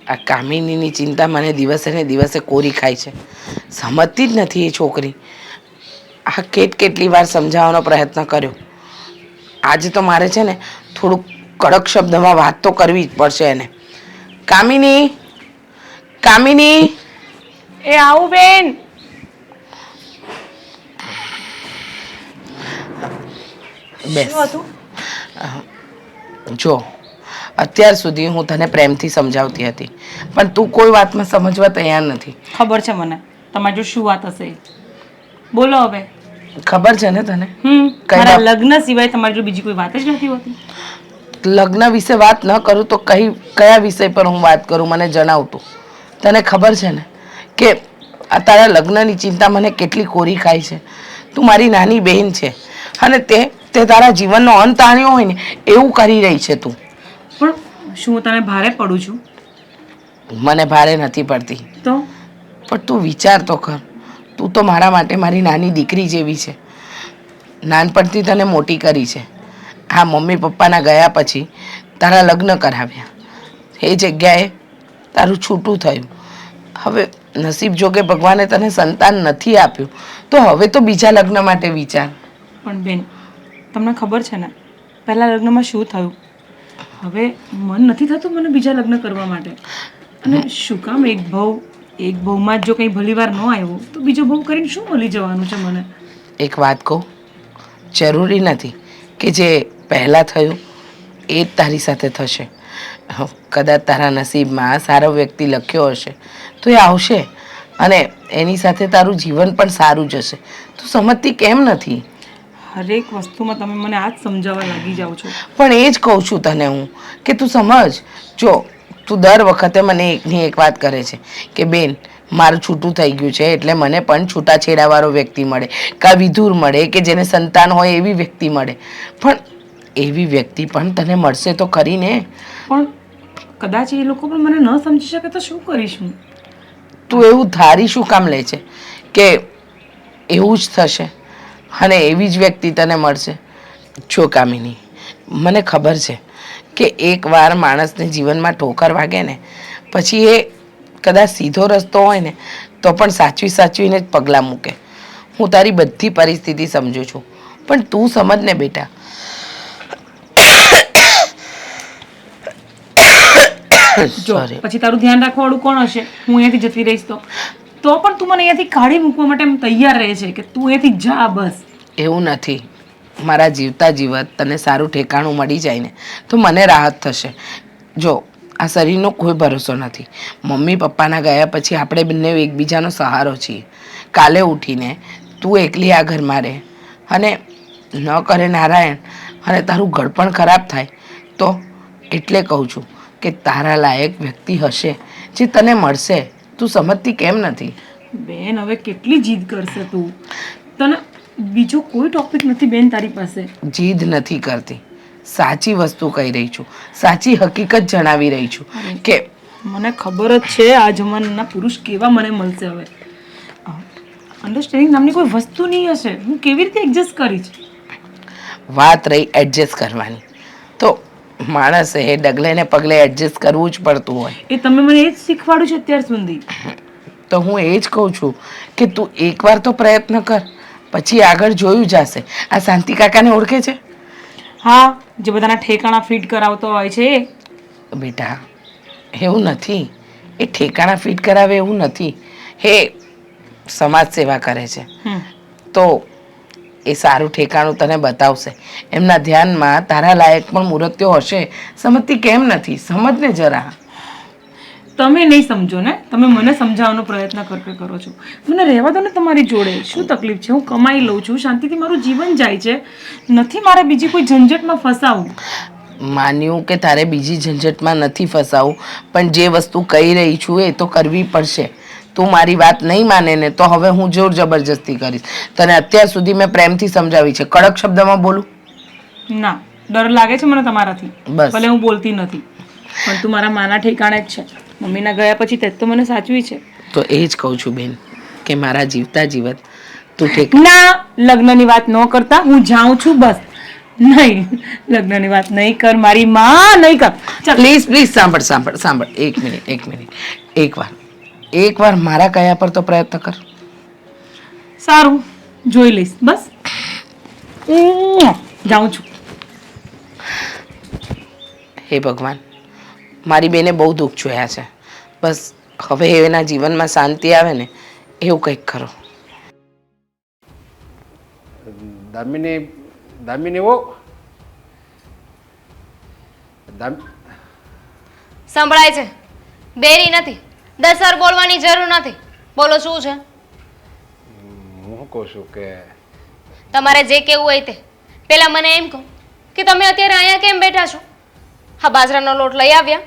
આ કામિનીની ચિંતા મને દિવસે ને દિવસે કોરી ખાય છે. સમજતી જ નથી એ છોકરી. આ કેટલી વાર સમજાવવાનો પ્રયત્ન કર્યો. આજે તો મારે છે ને થોડુંક કડક શબ્દમાં વાત તો કરવી જ પડશે એને. કામિની, કામિની. એ આવું બેન. બેસ. શું હતું? જો અત્યાર સુધી હું તને પ્રેમથી સમજાવતી હતી, પણ તું કોઈ વાતમાં સમજવા તૈયાર નથી. ખબર છે મને તમારી જો શું વાત હશે. બોલો હવે. ખબર છે ને તને? મારા લગ્ન સિવાય તમારી જો બીજી કોઈ વાત જ નથી હોતી. લગ્ન વિશે વાત ન કરું તો કયા વિષય પર હું વાત કરું મને જણાવતું. તને ખબર છે ને કે આ તારા લગ્નની ચિંતા મને કેટલી કોરી ખાય છે. તું મારી નાની બહેન છે અને તે તારા જીવનનો અંત આણ્યો હોય ને એવું કરી રહી છે તું. પણ શું હું તને ભારે પડું છું? મને ભારે નથી પડતી. તો પણ તું વિચાર તો કર. તું તો મારા માટે મારી નાની દીકરી જેવી છે. નાનપણથી તને મોટી કરી છે. હા, મમ્મી પપ્પાના ગયા પછી તારા લગ્ન કરાવ્યા. એ જગ્યાએ તારું છૂટું થયું. હવે નસીબ જોગે ભગવાને તને સંતાન નથી આપ્યું તો હવે તો બીજા લગ્ન માટે વિચાર. પણ બેન, તમને ખબર છે ને પહેલા લગ્નમાં શું થયું? હવે મન નથી થતું મને બીજા લગ્ન કરવા માટે. અને શું કામ એક ભાવમાં જ જો કંઈ ભલીવાર ન આવ્યો તો બીજો ભાવ કરીને શું મળી જવાનું છે મને? એક વાત કહું, જરૂરી નથી કે જે પહેલાં થયું એ જ તારી સાથે થશે. કદાચ તારા નસીબમાં સારો વ્યક્તિ લખ્યો હશે તો એ આવશે અને એની સાથે તારું જીવન પણ સારું જશે. તું સમજતી કેમ નથી? હરેક વસ્તુમાં તમે મને આ જ સમજાવવા લાગી જાઓ છો. પણ એ જ કહું છું તને હું કે તું સમજ. જો તું દર વખતે મને એકની એક વાત કરે છે કે બેન મારું છૂટું થઈ ગયું છે એટલે મને પણ છૂટાછેડાવાળો વ્યક્તિ મળે, કાં વિધુર મળે કે જેને સંતાન હોય એવી વ્યક્તિ મળે. પણ એવી વ્યક્તિ પણ તને મળશે તો ખરી ને. પણ કદાચ એ લોકો પણ મને ન સમજી શકે તો શું કરીશું? તું એવું ધારી શું કામ લે છે કે એવું જ થશે અને એવી જ વ્યક્તિ તને મળશે? જો કામિની, મને ખબર છે કે એકવાર માણસને જીવનમાં ઠોકર વાગે ને પછી એ કદાચ સીધો રસ્તો હોય ને તો પણ સાચવીને જ પગલાં મૂકે. હું તારી બધી પરિસ્થિતિ સમજું છું પણ તું સમજ ને બેટા. જો પછી તારું ધ્યાન રાખવાવાળું કોણ હશે? હું અહીંયાથી જતી રહીશ તો પણ તું મને અહીંયાથી કાઢી મૂકવા માટે એમ તૈયાર રહે છે કે તું અહીંયાથી જા બસ. એવું નથી. મારા જીવતા જીવત તને સારું ઠેકાણું મળી જાય ને તો મને રાહત થશે. જો આ શરીરનો કોઈ ભરોસો નથી. મમ્મી પપ્પાના ગયા પછી આપણે બંને એકબીજાનો સહારો છીએ. કાલે ઉઠીને તું એકલી આ ઘરમાં રહે અને ન કરે નારાયણ અને તારું ઘર પણ ખરાબ થાય તો એટલે કહું છું કે તારા લાયક વ્યક્તિ હશે જે તને મળશે. તું સમજતી કેમ નથી? બેન, હવે કેટલી જીદ કરશે તું? તને બીજો કોઈ ટોપિક નથી બેન તારી પાસે? જીદ નથી કરતી, સાચી વસ્તુ કહી રહી છું, સાચી હકીકત જણાવી રહી છું કે મને ખબર જ છે આ જમાનાના પુરુષ કેવા મને મળશે. હવે અન્ડરસ્ટેન્ડિંગ નામની કોઈ વસ્તુ નહીં હશે. હું કેવી રીતે એડજસ્ટ કરીશ? વાત રહી એડજસ્ટ કરવાની તો માણસે ડગલે ને પગલે એડજસ્ટ કરવું જ પડતું હોય. એ તમે મને એ જ શીખવાડ્યું છે અત્યાર સુધી. તો હું એ જ કહું છું કે તું એકવાર તો પ્રયત્ન કર, પછી આગળ જોયું જશે. આ શાંતિ કાકાને ઓળખે છે? હા, જે બધાના ઠેકાણા ફિટ કરાવતો હોય છે એ. બેટા, એવું નથી. એ ઠેકાણા ફિટ કરાવે એવું નથી. એ સમાજ સેવા કરે છે તો એ સારું ઠેકાણું તને બતાવશે. એમના ધ્યાનમાં તારા લાયક પણ મૂર્તિઓ હશે. સમજતી કેમ નથી? સમજ ને જરા. તમે નહીં સમજો ને. તમે મને સમજાવવાનો પ્રયત્ન કરો છો. મને રહેવા દો ને તમારી જોડે. શું તકલીફ છે? હું કમાઈ લઉં છું, શાંતિથી મારું જીવન જાય છે. નથી મારે બીજી કોઈ ઝંઝટમાં ફસાવું. માન્યું કે તારે બીજી ઝંઝટમાં નથી ફસાવું, પણ જે વસ્તુ કહી રહી છું એ તો કરવી પડશે. તું મારી વાત નહીં માને ને તો હવે હું જોર જબરજસ્તી કરીશ. તને અત્યાર સુધી મેં પ્રેમથી સમજાવી છે. કડક શબ્દમાં બોલું? ના, ડર લાગે છે મને તમારાથી. બસ. ભલે હું બોલતી નથી પણ તું મારા માના ઠેકાણે જ છે. મમ્મીના ગયા પછી તે તો મને સાચવી છે. તો એ જ કહું છું બેન કે મારા જીવતા જીવત તું ના, લગ્નની વાત ન કરતા હું જાઉં છું બસ. નહીં, લગ્નની વાત નહીં કર મારી માં, નહીં કર. ચાલ. પ્લીઝ પ્લીઝ સાંભળ સાંભળ સાંભળ, એક મિનિટ એકવાર મારા કયા પર તો પ્રયત્ન કર. સારું, જોઈ લઈશ. બસ જાઉં છું. હે ભગવાન, મારી બેને બહુ દુઃખ જોયા છે. બસ હવે એના જીવનમાં શાંતિ આવે ને એવું કંઈક કરો. દામિની વો સંભળાય છે, બેરી નથી. 10 વાર બોલવાની જરૂર નથી. બોલો શું છે? હું કહું છું કે તમારે જે કેવું હોય તે પેલા મને એમ કહો કે તમે અત્યારે અહીંયા કેમ બેઠા છો? હા, બાજરાનો લોટ લઈ આવ્યા?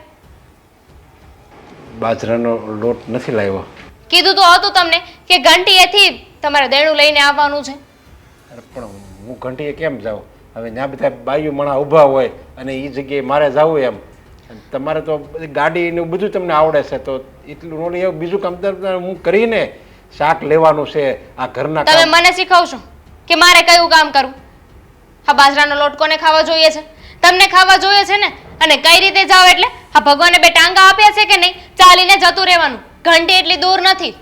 બાજરાનો લોટ નથી લાવ્યો. કીધું તો હતું તમને કે ઘંટીએથી તમારે દેણું લઈને આવવાનું છે. અરે પણ હું ઘંટીએ કેમ જાઉં? હવે ત્યાં બધા બાયું માણા ઊભા હોય અને એ જગ્યાએ મારે જવું એમ. અને તમારે તો બધી ગાડી ને બધું તમને આવડે છે, તો એટલું નોલી એવું બીજું કામ હું કરીને શાક લેવાનું છે, આ ઘરના તમે મને શીખવશો કે મારે કયું કામ કરવું? હા, બાજરાનો લોટ કોને ખાવા જોઈએ છે? તમને ખાવા જોઈએ છે ને. અને કઈ રીતે જાવ એટલે હા, ભગવાને 2 ટાંગા આપ્યા છે કે નહીં? ચાલીને જતું રહેવાનું. ઘંટી એટલી દૂર નથી.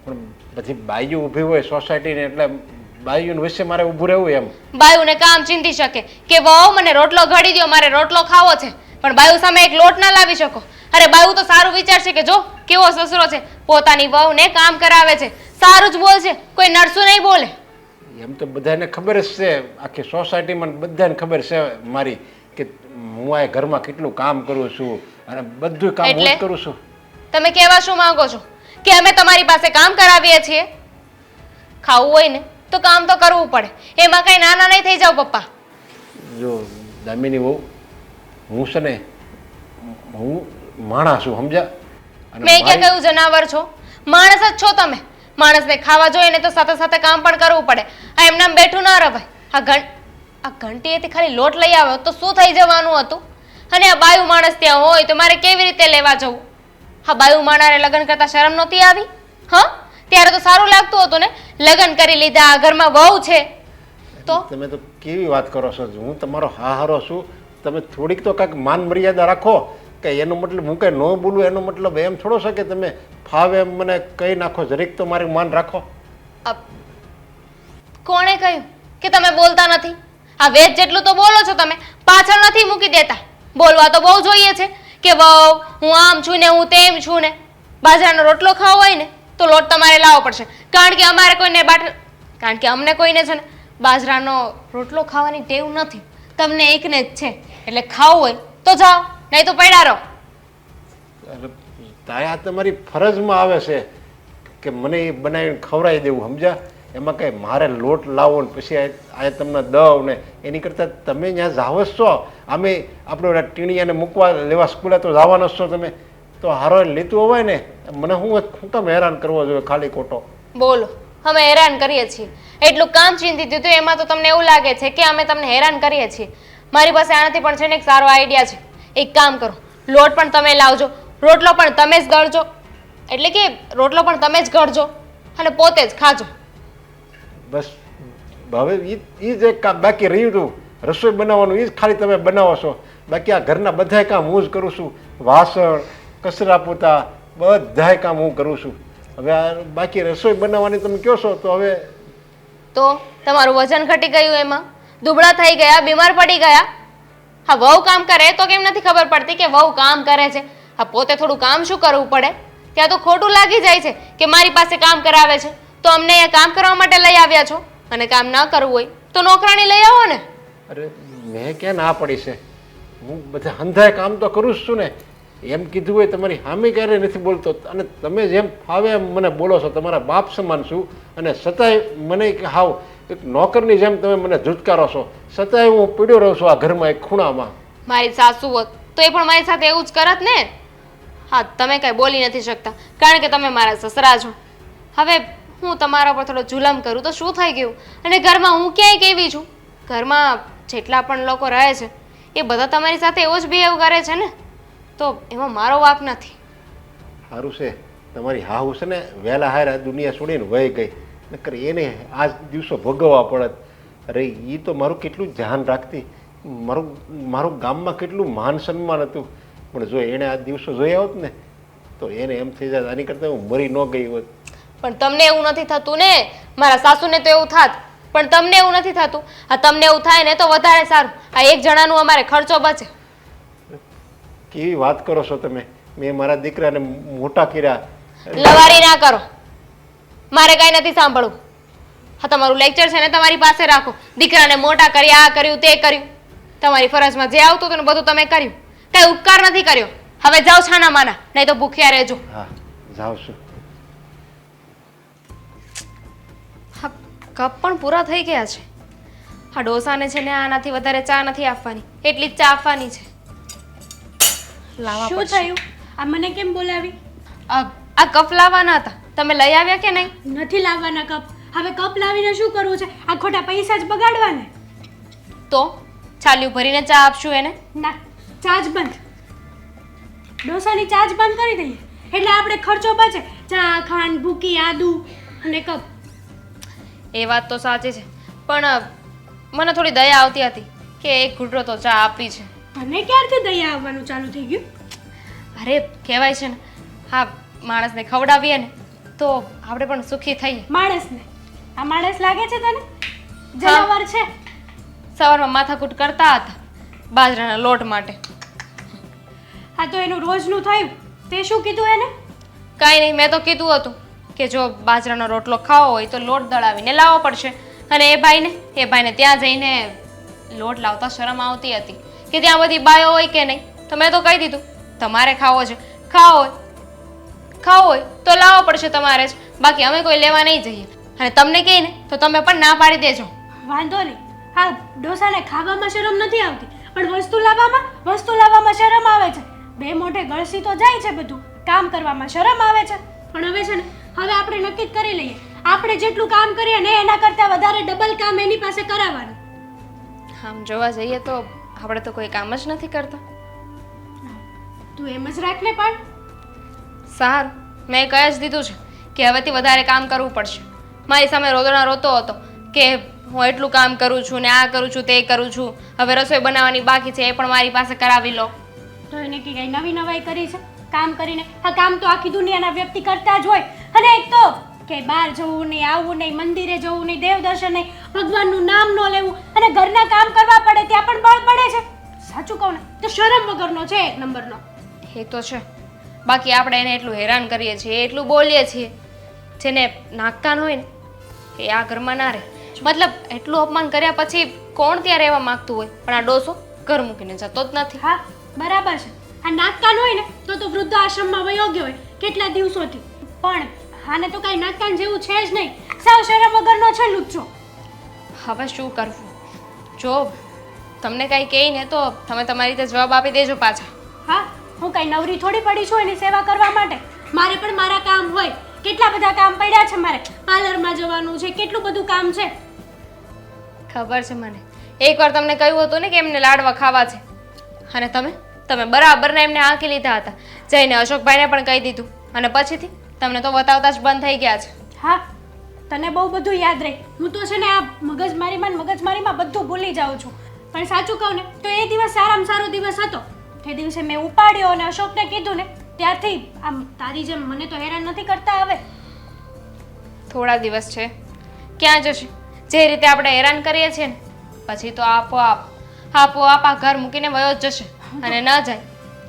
પણ બધી બાયું ઊભી હોય સોસાયટીને, એટલે બાયું વિશે મારે ઊભું રહેવું એમ. બાયુને કામ ચિંતી શકે કે વહુ મને રોટલો ઘડી દો, મારે રોટલો ખાવો છે, પણ બાયુ સામે એક લોટ ના લાવી શકો. અરે બાયુ તો સારું વિચારશે કે જો કેવો સસરો છે, પોતાની વહુને કામ કરાવે છે, સારું જ બોલશે, કોઈ નરસું નહીં બોલે. એમ તો બધાને ખબર જ છે, આખી સોસાયટીમાં બધાને ખબર છે મારી કે હું આ ઘરમાં કેટલું કામ કરું છું અને બધું કામ હું જ કરું છું. તમે કહેવા શું માંગો છો કે અમે તમારી પાસે કામ કરાવીએ છીએ? ખાવું હોય ને તો કામ તો કરવું પડે, એમાં કઈ નાના નહીં થઈ જાવ પપ્પા. જો દામિની વહુ, હું છે ને હું માણસ છું, સમજ્યા? અને મેં ક્યાં કહ્યું જનાવર છો? માણસ જ છો તમે. માણસને ખાવા જોઈએ ને તો સાથે સાથે કામ પણ કરવું પડે. આ એમનામ બેઠું ના રવાય. આ ઘંટીએથી ખાલી લોટ લઈ આવ્યો તો શું થઈ જવાનું હતું? અને આ બાયુ માણસ ત્યાં હોય તો મારે કેવી રીતે લેવા જવું? હા, બાયુ માણાને લગ્ન કરતા શરમ નહોતી આવી? હા, ત્યારે તો સારું લાગતું હતું ને, લગ્ન કરી લીધા, ઘરમાં વહુ છે તો. તમે તો કેવી વાત કરો છો? હું તમારો હાહારો છું, તમે થોડીક તો કાંઈક માન મર્યાદા રાખો. કે એનો મતલબ હું કંઈ ન બોલું એનો મતલબ એમ થોડો છે કે તમે ફાવે એમ મને કહી નાખો. જરીક તો મારું માન રાખો. કોણે કહ્યું કે તમે બોલતા નથી? આ વેદ જેટલું તો બોલો છો તમે, પાછળ નથી મૂકી દેતા. બોલવા તો બહુ જોઈએ છે કે વહુ હું આમ છું ને હું તેમ છું ને. બાજરાનો રોટલો ખાવો હોય ને તો લોટ તમારે લાવવો પડશે, કારણ કે અમને કોઈને છે ને બાજરાનો રોટલો ખાવાની ટેવ નથી. તમને એકને જ છે, એટલે ખાવું હોય તો જાઓ, નહીં તો પડ્યા રહો. આ તમારી ફરજમાં આવે છે કે મને એ બનાવીને ખવડાવી દેવું, સમજ્યા? એમાં કંઈ મારે લોટ લાવો ને પછી આ તમને દઉં ને એની કરતાં તમે ત્યાં જાવ જ છો. આમે આપણે ટીણીયાને મૂકવા લેવા સ્કૂલે તો જવાનો જ છો તમે, તો હારો લેતું હોય ને. મને શું કામ હેરાન કરવો જોઈએ ખાલી ખોટો? બોલો, અમે હેરાન કરીએ છીએ? એટલું કામ ચિંતિત હતું એમાં તો તમને એવું લાગે છે કે અમે તમને હેરાન કરીએ છીએ? મારી પાસે આનાથી પણ છે ને એક સારો આઈડિયા છે. એક કામ કરો, લોટ પણ તમે લાવજો, રોટલો પણ તમે જ ગળજો, એટલે કે રોટલો પણ તમે જ ગળજો અને પોતે જ ખાજો. બસ હવે એ જ એક કામ બાકી રહ્યું હતું, રસોઈ બનાવવાનું. એ જ ખાલી તમે બનાવો છો, બાકી આ ઘરના બધાય કામ હું જ કરું છું. વાસણ, કચરા પોતા બધાય કામ હું કરું છું. હવે આ બાકી રસોઈ બનાવવાની તમે કહો છો તો હવે તો તમારું વજન ઘટી ગયું, એમાં દુબળા થઈ ગયા, બીમાર પડી ગયા. હા, વહુ કામ કરે તો કેમ નથી ખબર પડતી કે વહુ કામ કરે છે? હા, પોતે થોડું કામ શું કરવું પડે? ત્યાં તો ખોટું લાગી જાય છે કે મારી પાસે કામ કરાવે છે તો અમને અહીંયા કામ કરવા માટે લઈ આવ્યા છો, અને કામ ન કરવું હોય તો નોકરાણી લઈ આવો ને. અરે મેં ક્યાં ના પડી છે? હું બધા હંધાય કામ તો કરું જ છું ને. એમ કીધું હોય તમારી સામે ક્યારે નથી બોલતો, અને તમે જેમ ફાવે એમ મને બોલો છો. તમારા બાપ સમાન છું અને છતાંય મને હાવ એક નોકરની જેમ તમે મને ધૂતકારો છો. છતાંય હું પીડ્યો રહું છું આ ઘરમાં એક ખૂણામાં. મારી સાસુ હોત તો એ પણ મારી સાથે એવું જ કરત ને. હા, તમે કઈ બોલી નથી શકતા કારણ કે તમે મારા સસરા છો. હવે હું તમારા પર થોડો જુલમ કરું તો શું થઈ ગયું? અને ઘરમાં હું ક્યાંય કેવી છું? ઘરમાં જેટલા પણ લોકો રહે છે એ બધા તમારી સાથે એવો જ બિહેવ કરે છે ને, તો એમાં મારો વાંક નથી. સારું છે તમારી હાહુ છે ને વહેલા હાર આ દુનિયા છોડીને વહી ગઈ, નકર એને આ દિવસો ભોગવવા પડત. અરે એ તો મારું કેટલું ધ્યાન રાખતી, મારું ગામમાં કેટલું માન સન્માન હતું. પણ જો એણે આ દિવસો જોયા હોત ને તો એને એમ થઈ જાય આની કરતાં હું મરી ન ગઈ હોત. પણ તમને એવું નથી થતું ને? મારા સાસુને તો એવું થાત, પણ તમને એવું નથી થતું. આ તમને એવું થાય ને તો વધારે સારું. આ એક જણાનું અમારે ખર્ચો બચે. કેવી વાત કરો છો તમે? મેં મારા દીકરાને મોટા કર્યા. લવારી ના કરો, મારે કાંઈ નથી સાંભળવું. હા, તમારું લેક્ચર છે ને તમારી પાસે રાખો. દીકરાને મોટા કર્યા, આ કર્યું તે કર્યું. તમારી ફરજમાં જે આવતું હતું ને બધું તમે કર્યું, કઈ ઉપકાર નથી કર્યો. હવે જાઓ છાના માના, નહીં તો ભૂખ્યા રહેજો. હા, જાઉં છું. હા, કપ પણ પૂરા થઈ ગયા છે. હા, ડોસાને છે ને આનાથી વધારે ચા નથી આપવાની, એટલી જ ચા આપવાની છે. લાવવા શું પડશે. થયું? આ મને કેમ બોલાવી? આ કપ લાવવાના હતા, તમે લઈ આવ્યા કે નહીં? નથી લાવવાના કપ. હવે કપ લાવીને શું કરવું છે? આ ખોટા પૈસા જ બગાડવાને. તો છાલ્યું ભરીને ચા આપશું એને. ના, ચાર્જ બંધ. ડોસાની ચાર્જ બંધ કરી દઈએ એટલે આપણે ખર્ચો બચે. ચા, ખાંડ, ભૂકી, આદુ અને કપ. એ વાત તો સાચી છે, પણ મને થોડી દયા આવતી હતી કે એક ઘૂંટડો તો ચા આપી છે. અને ક્યારથી દયા આવવાનું ચાલુ થઈ ગયું? અરે કહેવાય છે ને, હા, માણસને ખવડાવીએ ને તો આપણે પણ સુખી થઈએ. માણસને? આ માણસ લાગે છે તને? જનાવર છે. સવારમાં માથાકૂટ કરતા હતા બાજરાના લોટ માટે. આ તો એનું રોજનું થયું. તે શું કીધું એને? કાંઈ નહીં, મેં તો કીધું હતું કે જો બાજરાનો રોટલો ખાવો હોય તો લોટ દળાવીને લાવવો પડશે. અને એ ભાઈને ત્યાં જઈને લોટ લાવતા શરમ આવતી હતી કે ત્યાં બધી બાયો હોય કે નહીં. તો મેં તો કહી દીધું તમારે ખાવો છે, ખાવો હોય તો લાવવો પડશે તમારે જ, બાકી અમે કોઈ લેવા નહીં જઈએ. અને તમને કહે ને તો તમે પણ ના પાડી દેજો. વાંધો નહીં. હા, ડોસાને ખાવામાં શરમ નથી આવતી, પણ વસ્તુ લાવવામાં શરમ આવે છે. બે મોઢે ગળસી તો જાય છે બધું, કામ કરવામાં શરમ આવે છે. પણ હવે છે ને, હવે આપણે નક્કી જ કરી લઈએ, આપણે જેટલું કામ કરીએ ને એના કરતાં વધારે ડબલ કામ એની પાસે કરાવવાનું. આમ જોવા જઈએ તો આપણે તો કોઈ કામ જ નથી કરતા. તું એમ જ રાખ ને. પણ સારું, મેં કહી જ દીધું છે કે હવેથી વધારે કામ કરવું પડશે. મારી સામે રોદણા રોતો હતો કે હું એટલું કામ કરું છું ને આ કરું છું તે કરું છું, હવે રસોઈ બનાવવાની બાકી છે એ પણ મારી પાસે કરાવી લો. તો એને કઈ નવી નવાઈ કરી છે કામ કરીને? આ કામ તો આખી દુનિયાના વ્યક્તિ કરતા જ હોય. અને એક તો કે બહાર જવું નહીં, આવવું નહીં, મંદિરે જવું નહીં, દેવદર્શન નહીં, ભગવાનનું નામ ન લેવું, અને ઘરના કામ કરવા પડે ત્યાં પણ બળ પડે છે. સાચું કહું ને તો શરમ વગરનો છે, એક નંબરનો. એ તો છે, બાકી આપણે એને એટલું હેરાન કરીએ છીએ, એટલું બોલીએ છીએ. જેને નાકકાન હોય ને એ આ ઘરમાં ના રહે. મતલબ એટલું અપમાન કર્યા પછી કોણ ત્યાં રહેવા માંગતું હોય? પણ આ ડોસો ઘર મૂકીને જતો જ નથી. હા, બરાબર છે. આ નાકકાન હોય ને તો વૃદ્ધ આશ્રમમાં વયો ગયો હોય કેટલા દિવસોથી. પણ આને તો કાંઈ નાકકાન જેવું છે જ નહીં. સાવ શરમ વગરનો છે લુચ્ચો. હવે શું કરવું? જો તમને કાંઈ કહે ને તો તમે તમારી રીતે જવાબ આપી દેજો પાછા. હા, હું કાંઈ નવરી થોડી પડી છું એની સેવા કરવા માટે. મારે પણ મારા કામ હોય. કેટલા બધા કામ પડ્યા છે મારે. પાર્લરમાં જવાનું છે, કેટલું બધું કામ છે. ખબર છે મને. એકવાર તમને કહ્યું હતું ને કે એમને લાડવા ખાવા છે, અને તમે બરાબરના એમને આંકી લીધા હતા. જઈને અશોકભાઈને પણ કહી દીધું, અને પછીથી તમને તો બતાવતા જ બંધ થઈ ગયા છે. હા, તને બહુ બધું યાદ રહે. હું તો છે ને આ મગજમારીમાં બધું ભૂલી જાઉં છું. પણ સાચું કહું ને તો એ દિવસ સારામાં સારો દિવસ હતો. તે દિવસે મેં ઉપાડ્યો અને અશોકને કીધું ને ત્યારથી આમ તારી જેમ મને તો હેરાન નથી કરતા. હવે થોડા દિવસ છે, ક્યાં જશે? જે રીતે આપણે હેરાન કરીએ છીએ ને પછી તો આપોઆપ આ ઘર મૂકીને વયો જ જશે. અને ન જાય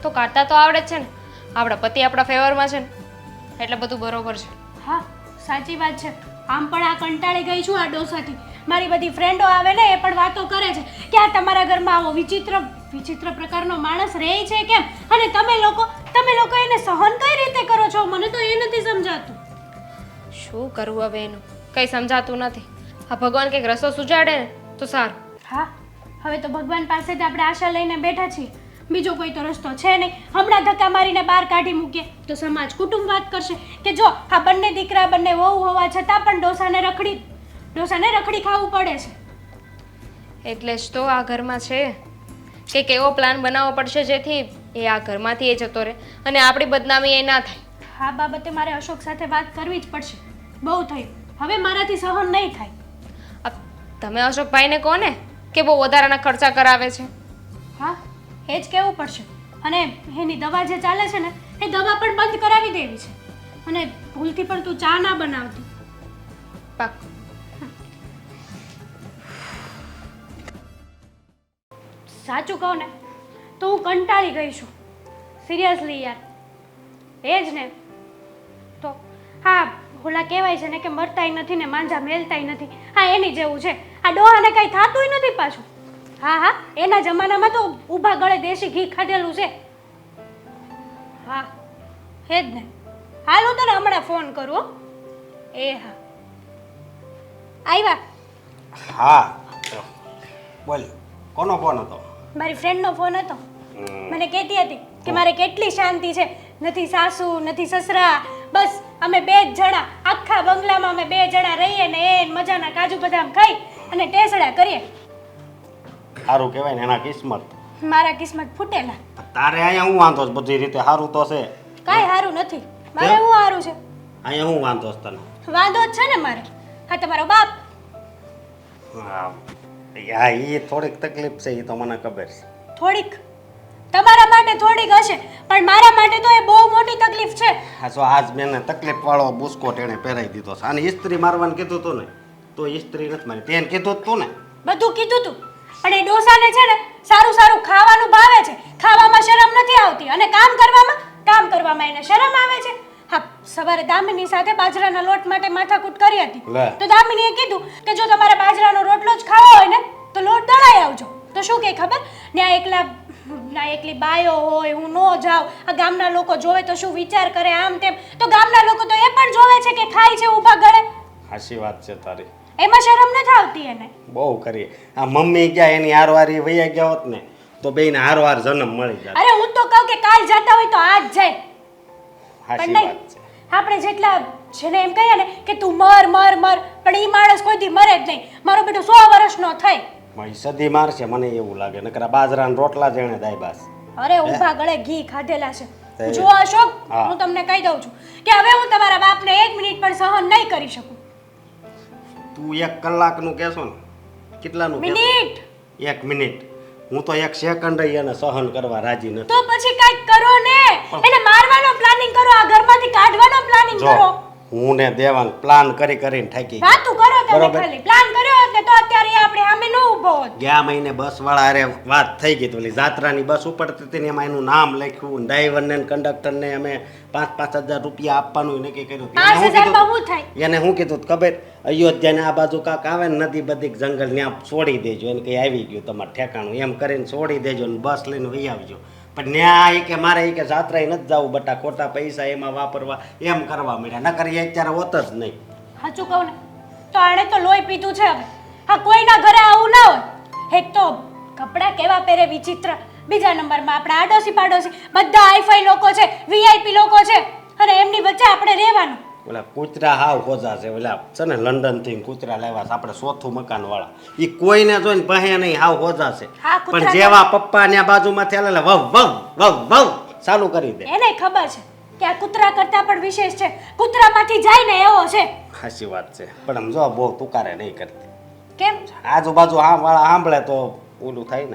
તો કાઢતા તો આવડે જ છે ને. આપણા પતિ આપણા ફેવરમાં છે ને, એટલે બધું બરોબર છે. હા, સાચી વાત છે. આમ પણ આ કંટાળી ગઈ છું આ ડોસાથી. મારી બધી ફ્રેન્ડો આવે ને એ પણ વાતો કરે છે કે આ તમારા ઘરમાં આવો વિચિત્ર પ્રકારનો માણસ રહે છે કેમ, અને તમે લોકો એને સહન કઈ રીતે કરો છો? મને તો એ નથી સમજાતું. શું કરવું હવે એનું? કંઈ સમજાતું નથી. આ ભગવાન કંઈક રસ્તો સુજાડે ને તો સારું. હા, હવે તો ભગવાન પાસે જ આપણે આશા લઈને બેઠા છીએ. બીજો કોઈ તો રસ્તો છે નહીં. હમણાં ધક્કા મારીને બહાર કાઢી મૂકીએ તો સમાજ કુટુંબ વાત કરશે કે જો આ બંને દીકરા બંને વહુ હોવા છતાં પણ ડોસાને રખડી ખાવું પડે છે. એટલે જ તો આ ઘરમાં છે કે કેવો પ્લાન બનાવવો પડશે જેથી એ આ ઘરમાંથી એ જતો રહે અને આપણી બદનામી એ ના થાય. આ બાબતે મારે અશોક સાથે વાત કરવી જ પડશે. બહુ થયું, હવે મારાથી સહન નહીં થાય. તમે અશોકભાઈને કહો ને કે બહુ વધારાના ખર્ચા કરાવે છે. હા એ જ કહેવું પડશે. અને એની દવા જે ચાલે છે ને એ દવા પણ બંધ કરાવી દેવી છે. અને ભૂલથી પણ તું ચા ના બનાવતી. પાક્કું. સાચું કહું ને તો હું કંટાળી ગઈ છું. સિરિયસલી યાર. એ જ ને તો હા ઓલા કહેવાય છે ને કે મરતાય નથી ને માંજા મેલતાય નથી. હા એની જેવું છે. આ ડોહાને કાંઈ થાતુંય નથી પાછું. હા હા એના જમાનામાં તો ઊભા ગળે દેશી ઘી ખાધેલું છે. હા હે જ ને. હાલ હું તને હમણાં ફોન કરું હો. એ હા આવ્યા. હા બોલ કોનો ફોન હતો? મારી ફ્રેન્ડનો ફોન હતો. મને કહેતી હતી કે મારે કેટલી શાંતિ છે, નથી સાસુ નથી સસરા, બસ અમે બે જ જણા આખા બંગલામાં અમે બે જણા રહીએ ને એ મજાના કાજુ બદામ ખાઈ અને ટેસડા કરીએ. સારું કહેવાય ને એના કિસ્મત. મારા કિસ્મત ફૂટેલા. તારે અહીંયા હું વાંધો છે? બધી રીતે સારું તો છે. કાંઈ સારું નથી. મારે શું સારું છે? અહીંયા હું વાંધો છે તને? વાંધો જ છે ને મારે. હા તમારો બાપ. હા એ થોડીક તકલીફ છે, એ તો મને ખબર છે. થોડીક તમારા માટે થોડીક હશે પણ મારા માટે તો એ બહુ મોટી તકલીફ છે. હા જો આજ મેં તકલીફ વાળો બુસ્કોટ એને પહેરાવી દીધો છે. અને ઇસ્ત્રી મારવાનું કીધું તું ને તો ઇસ્ત્રી નથી મારી. તેને કીધું જ તું ને. બધું કીધું તું પણ એ ડોસાને છે ને સારું સારું ખાવાનું ભાવે છે. ખાવામાં શરમ નથી આવતી અને કામ કરવામાં એને શરમ આવે છે. હા સવારે દામિની સાથે બાજરાના લોટ માટે માથાકૂટ કરી હતી તો દામિનીએ કીધું કે જો તમારે બાજરાનો રોટલો જ ખાવો હોય ને તો લોટ દળાઈ આવજો. તો શું કે ખબર ના એકલી બાયો હોય, હું નો જાઉં, આ ગામના લોકો જોવે તો શું વિચાર કરે, આમ તેમ. તો ગામના લોકો તો એ પણ જોવે છે કે ખાય છે ઊભા ગળે. હાચી વાત છે તારી. એમાં શરમ નથી આવતી એને. બહુ કરી. આ મમ્મી ગયા એની હારવારી વૈયા ગયા હોત ને તો બેને હારવાર જન્મ મળી જાય. અરે હું તો કહું કે કાલ જતા હોય તો આજ જાય. હાચી પણ નહીં, વાત છે. આપણે જેટલા જેને એમ કહીએ ને કે તું મર પણ એ માણસ કોઈથી મરે જ નહીં. મારો બેટો 100 વર્ષનો થાય મારી સદી મારશે મને એવું લાગે. નકર આ બાજરાના રોટલા જેણે દાયબાસ. અરે ઊભા ગળે ઘી ખાધેલા છે. તે- જો અશોક હા. હું તમને કહી દઉં છું કે હવે હું તમારા બાપને 1 મિનિટ પણ સહન નહીં કરી શકું. તું 1 કલાકનું કહેશો ને કેટલાનું કહેશો? Minute 1 minute. હું તો 1 સેકન્ડ એને સહન કરવા રાજી નથી. તો પછી કાંઈક કરો ને. એને મારવાનો પ્લાનિંગ કરો, આ ઘરમાંથી કાઢવાનો પ્લાનિંગ જો કરો. હું ને દેવાંગ પ્લાન કરીને થાકી ગયા. વાતું કરો તમે બરોબર. ખાલી પ્લાન કર્યો હોત ને તો અત્યારે આપણે સામે ન ઊભો હોત. ગયા મહિને બસ વાળા અરે વાત થઈ ગઈ. તો ઓલી જાત્રાની બસ ઉપડતી હતી ને એમાં એનું નામ લખ્યું. ડ્રાઈવરને ને કંડક્ટરને અમે 5,000 રૂપિયા આપવાનું નક્કી કર્યું. એને શું 5,000 માં કીધું? શું થાય? એને શું કીધું ખબર? અયોધ્યાને આ બાજુ કાંક આવે ને નદી બધી જંગલ ત્યાં છોડી દેજો. એને કંઈ આવી ગયું તમારે ઠેકાણું એમ કરીને છોડી દેજો ને બસ લઈને વહી આવજો. પણ ન્યા એ કે મારે એ કે જાત્રાએ નથી જવું બટા, ખોટા પૈસા એમાં વાપરવા એમ કરવા મળ્યા. નકર એ અત્યારે હોત જ નહીં. સાચું કહું ને તો આણે તો લોહી પીધું છે હવે. હા કોઈના ઘરે આવું ના હોય. એક તો કપડાં કેવા પહેરે વિચિત્ર, બીજા નંબરમાં આપણા આડોશી પાડોશી બધા હાઈફાઈ લોકો છે, વીઆઈપી લોકો છે અને એમની વચ્ચે આપણે રહેવાનું. ઓલા કૂતરા હાવ હોજા છે. ઓલા છે ને લંડન થી કૂતરા લાવ્યા છે આપણે 4થું મકાન વાળા. એ કોઈને જોઈને પહે નહીં, હાવ હોજા છે. હા, કૂતરા પણ જેવા પપ્પા ને બાજુમાં થયેલા વવ વવ વવ વવ ચાલુ કરી દે. એને ખબર છે કે આ કૂતરા કરતાં પણ વિશેષ છે. કૂતરામાંથી જાય ને એવો છે. સાચી વાત છે. પણ આમ જો બહુ તુકારે નહીં કરતી. કેમ? આજુબાજુ વાળા સાંભળે તો ઓલું થાય ને.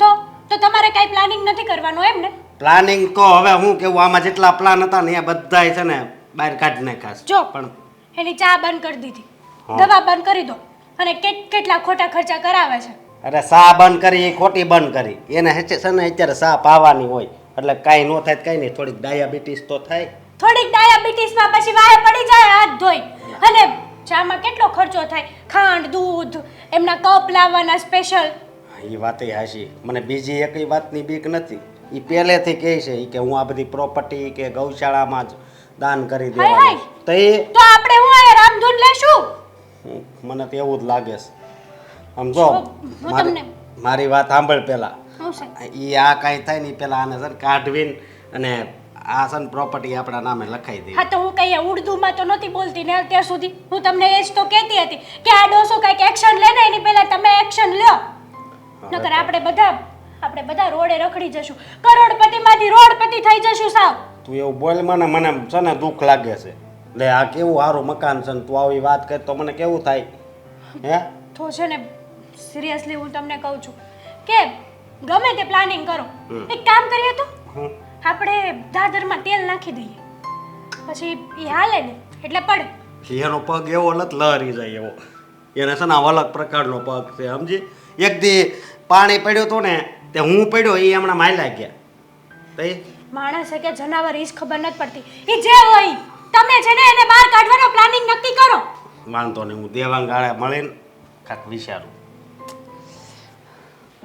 તો તમારે કાંઈ પ્લાનિંગ નથી કરવાનું એમ ને? પ્લાનિંગ તો હવે હું કેવું, આમાં જેટલા પ્લાન હતા ને એ બધાય છે ને બહાર કાઢી નાખ્યા છે. જો પણ એની ચા બંધ કરી દીધી, હા. દવા બંધ કરી દો અને કેટલા ખોટા ખર્ચા કરાવે છે. અરે સા બંધ કરી, એ ખોટી બંધ કરી. એને હેચે છે ને અત્યારે સા પાવાની હોય એટલે કાંઈ ન થાય કાંઈ નહીં. થોડીક ડાયાબિટીસ તો થાય. થોડીક ડાયાબિટીસમાં પછી વાહે પડી જાય હાથ ધોઈ. અને ચામાં કેટલો ખર્ચો થાય, ખાંડ દૂધ એમના કપ લાવવાના સ્પેશિયલ. એ વાતે હાશી. મને બીજી એકઈ વાતની બીક નથી. એ પહેલેથી કહે છે ઈ કે હું આ બધી પ્રોપર્ટી કે ગૌશાળામાં જ દાન કરી હાય દેવાનું. તો એ તો આપણે હું આ રામધૂન લેશું. મને તો એવું જ લાગે છે. આમ જો હું તમને મારી વાત સાંભળ પહેલા. હું છે એ આ કાંઈ થાય ને પેલા આને સર કાઢવીને અને આ સન પ્રોપર્ટી આપણા નામે લખાઈ દે. હા તો હું કહીએ ઉર્દુમાં તો નહોતી બોલતી ને અત્યાર સુધી. હું તમને એ જ તો કહેતી હતી કે આ ડોસો કાંઈક એક્શન લે ને એની પહેલા તમે એક્શન લ્યો. નકર આપણે બધા રોડે રખડી જશું. કરોડપતિમાંથી રોડપતિ થઈ જશું સાવ. તું એવું બોલ મને છે ને દુઃખ લાગે છે. લે આ કેવું સારું મકાન છે ને તું આવી વાત કર તો મને કેવું થાય? હે તો છે ને સિરિયસલી હું તમને કહું છું કે ગમે તે પ્લાનિંગ કરો, એક કામ કરીએ તો આપણે દાદરમાં તેલ નાખી દઈએ, પછી એ હાલે ને એટલે પડે. એનો પગ એવો લત લહરી જાય એવો, એને છે ને આવો અલગ પ્રકારનો પગ છે સમજી. એક દી પાણી પડ્યું હતું ને તે હું પડ્યો એ હમણાં માયલા ગયા તઈ માણસ કે જનાવર ઈ જ ખબર નથી પડતી. એ જે હોય તમે છે ને એને બહાર કાઢવાનો પ્લાનિંગ નક્કી કરો. વાંધો નહીં, હું દેવાંગ ગાળે મળીને કાંઈક વિચારું.